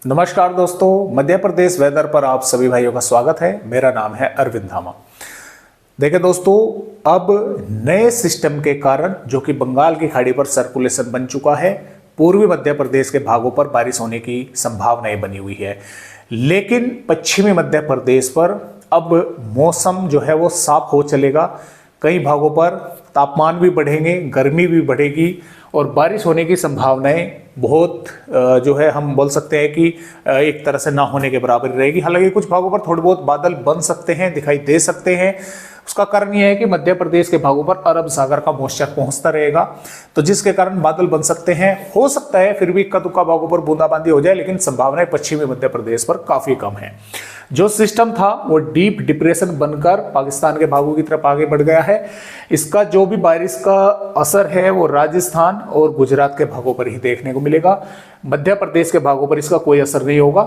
नमस्कार दोस्तों, मध्य प्रदेश वेदर पर आप सभी भाइयों का स्वागत है। मेरा नाम है अरविंद धामा। देखिए दोस्तों, अब नए सिस्टम के कारण जो कि बंगाल की खाड़ी पर सर्कुलेशन बन चुका है, पूर्वी मध्य प्रदेश के भागों पर बारिश होने की संभावनाएं बनी हुई है। लेकिन पश्चिमी मध्य प्रदेश पर अब मौसम जो है वो साफ हो चलेगा। कई भागों पर तापमान भी बढ़ेंगे, गर्मी भी बढ़ेगी और बारिश होने की संभावनाएं बहुत जो है हम बोल सकते हैं कि एक तरह से ना होने के बराबर रहेगी। हालांकि कुछ भागों पर थोड़े बहुत बादल बन सकते हैं, दिखाई दे सकते हैं। उसका कारण यह है कि मध्य प्रदेश के भागों पर अरब सागर का मॉइस्चर पहुंचता रहेगा, तो जिसके कारण बादल बन सकते हैं। हो सकता है फिर भी इक्का दुक्का भागों पर बूंदाबांदी हो जाए, लेकिन संभावनाएं पश्चिमी मध्य प्रदेश पर काफी कम है। जो सिस्टम था वो डीप डिप्रेशन बनकर पाकिस्तान के भागों की तरफ आगे बढ़ गया है। इसका जो भी बारिश का असर है वो राजस्थान और गुजरात के भागों पर ही देखने को मिलेगा। मध्य प्रदेश के भागों पर इसका कोई असर नहीं होगा।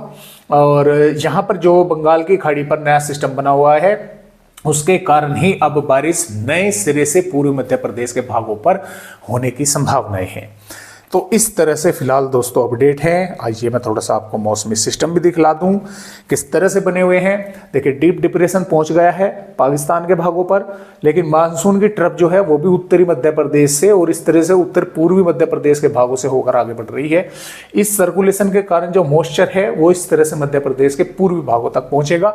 और यहाँ पर जो बंगाल की खाड़ी पर नया सिस्टम बना हुआ है, उसके कारण ही अब बारिश नए सिरे से पूर्वी मध्य प्रदेश के भागों पर होने की संभावनाएं हैं। तो इस तरह से फिलहाल दोस्तों अपडेट है। आइए मैं थोड़ा सा आपको मौसमी सिस्टम भी दिखला दूं किस तरह से बने हुए हैं। देखिए, डीप डिप्रेशन पहुंच गया है पाकिस्तान के भागों पर, लेकिन मानसून की ट्रफ जो है वो भी उत्तरी मध्य प्रदेश से और इस तरह से उत्तर पूर्वी मध्य प्रदेश के भागों से होकर आगे बढ़ रही है। इस सर्कुलेशन के कारण जो मॉइस्चर है वो इस तरह से मध्य प्रदेश के पूर्वी भागों तक पहुंचेगा।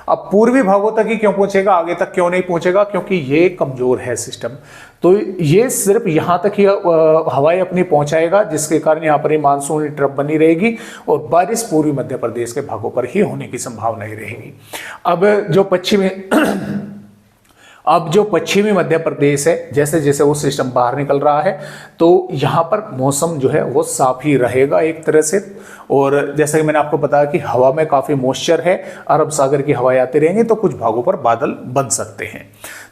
अब पूर्वी भागों तक ही क्यों पहुंचेगा, आगे तक क्यों नहीं पहुंचेगा? क्योंकि ये कमजोर है सिस्टम। तो ये सिर्फ यहां तक ही हवाएं अपनी पहुंचाएगा, जिसके कारण यहां पर ही मानसून ट्रफ बनी रहेगी और बारिश पूर्वी मध्य प्रदेश के भागों पर ही होने की संभावना ही रहेगी। अब जो पश्चिमी मध्य प्रदेश है, जैसे जैसे वो सिस्टम बाहर निकल रहा है, तो यहाँ पर मौसम जो है वो साफ ही रहेगा एक तरह से। और जैसा कि मैंने आपको बताया कि हवा में काफ़ी मॉइस्चर है, अरब सागर की हवाएं आती रहेंगी, तो कुछ भागों पर बादल बन सकते हैं।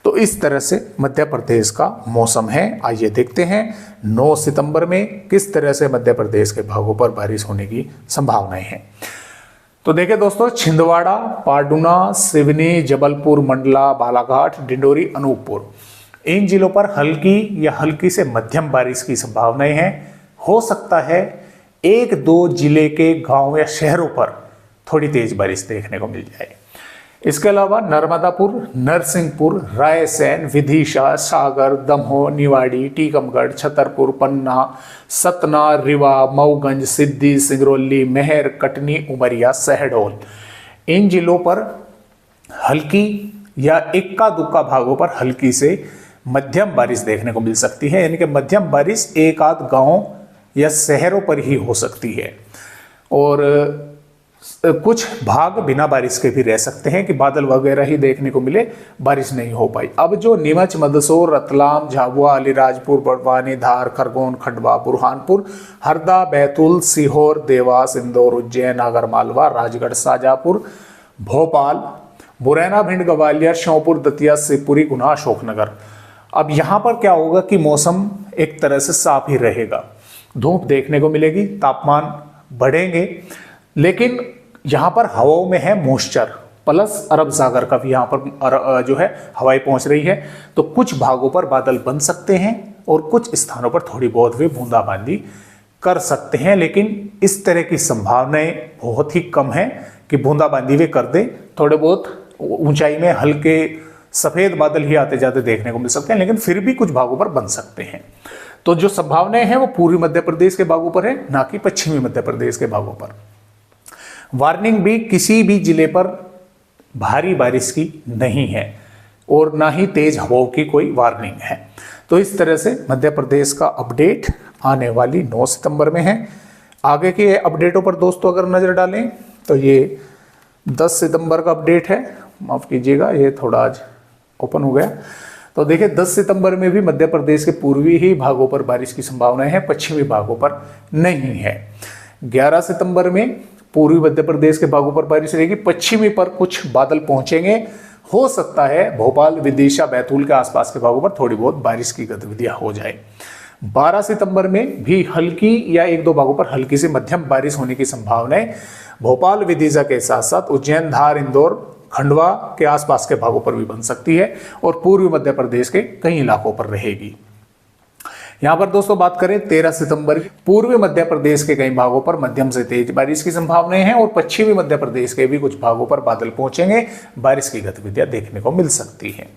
तो इस तरह से मध्य प्रदेश का मौसम है। आइए देखते हैं 9 सितंबर में किस तरह से मध्य प्रदेश के भागों पर बारिश होने की संभावनाएं हैं। तो देखिए दोस्तों, छिंदवाड़ा, पाडुना, सिवनी, जबलपुर, मंडला, बालाघाट, डिंडोरी, अनूपपुर, इन जिलों पर हल्की या हल्की से मध्यम बारिश की संभावनाएं हैं। हो सकता है 1-2 जिले के गांव या शहरों पर थोड़ी तेज बारिश देखने को मिल जाए। इसके अलावा नर्मदापुर, नरसिंहपुर, रायसेन, विदिशा, सागर, दमोह, निवाड़ी, टीकमगढ़, छतरपुर, पन्ना, सतना, रीवा, मऊगंज, सिद्दी, सिंगरौली, मेहर, कटनी, उमरिया, शहडोल, इन जिलों पर हल्की या इक्का दुक्का भागों पर हल्की से मध्यम बारिश देखने को मिल सकती है। यानी कि मध्यम बारिश एक आध गांव या शहरों पर ही हो सकती है। और कुछ भाग बिना बारिश के भी रह सकते हैं कि बादल वगैरह ही देखने को मिले, बारिश नहीं हो पाई। अब जो नीमच, मंदसौर, रतलाम, झाबुआ, अलीराजपुर, बड़वानी, धार, खरगोन, खंडवा, बुरहानपुर, हरदा, बैतूल, सीहोर, देवास, इंदौर, उज्जैन, आगरमालवा, राजगढ़, शाजापुर, भोपाल, मुरैना, भिंड, ग्वालियर, श्योपुर, दतिया, शिवपुरी, गुना, अशोकनगर, अब यहाँ पर क्या होगा कि मौसम एक तरह से साफ ही रहेगा। धूप देखने को मिलेगी, तापमान बढ़ेंगे, लेकिन यहाँ पर हवाओं में है मॉइस्चर, प्लस अरब सागर का भी यहाँ पर जो है हवाएं पहुँच रही है। तो कुछ भागों पर बादल बन सकते हैं और कुछ स्थानों पर थोड़ी बहुत वे बूंदाबांदी कर सकते हैं, लेकिन इस तरह की संभावनाएं बहुत ही कम है कि बूंदाबांदी वे कर दे। थोड़े बहुत ऊंचाई में हल्के सफ़ेद बादल ही आते जाते देखने को मिल सकते हैं, लेकिन फिर भी कुछ भागों पर बन सकते हैं। तो जो संभावनाएं हैं वो पूर्वी मध्य प्रदेश के भागों पर है, ना कि पश्चिमी मध्य प्रदेश के भागों पर। वार्निंग भी किसी भी जिले पर भारी बारिश की नहीं है और ना ही तेज हवाओं की कोई वार्निंग है। तो इस तरह से मध्य प्रदेश का अपडेट आने वाली 9 सितंबर में है। आगे के अपडेटों पर दोस्तों अगर नज़र डालें तो ये 10 सितंबर का अपडेट है। माफ़ कीजिएगा, ये थोड़ा आज ओपन हो गया। तो देखिए 10 सितंबर में भी मध्य प्रदेश के पूर्वी ही भागों पर बारिश की संभावनाएं है, पश्चिमी भागों पर नहीं है। 11 सितंबर में पूर्वी मध्य प्रदेश के भागों पर बारिश रहेगी, पश्चिमी पर कुछ बादल पहुंचेंगे। हो सकता है भोपाल, विदिशा, बैतूल के आसपास के भागों पर थोड़ी बहुत बारिश की गतिविधियां हो जाए। 12 सितंबर में भी हल्की या 1-2 भागों पर हल्की से मध्यम बारिश होने की संभावनाएं भोपाल, विदिशा के साथ साथ उज्जैन, धार, इंदौर, खंडवा के आसपास के भागों पर भी बन सकती है और पूर्वी मध्य प्रदेश के कई इलाकों पर रहेगी। यहाँ पर दोस्तों बात करें 13 सितंबर की, पूर्वी मध्य प्रदेश के कई भागों पर मध्यम से तेज बारिश की संभावनाएं हैं और पश्चिमी मध्य प्रदेश के भी कुछ भागों पर बादल पहुंचेंगे, बारिश की गतिविधियां देखने को मिल सकती हैं।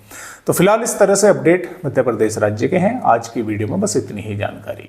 तो फिलहाल इस तरह से अपडेट मध्य प्रदेश राज्य के हैं। आज की वीडियो में बस इतनी ही जानकारी।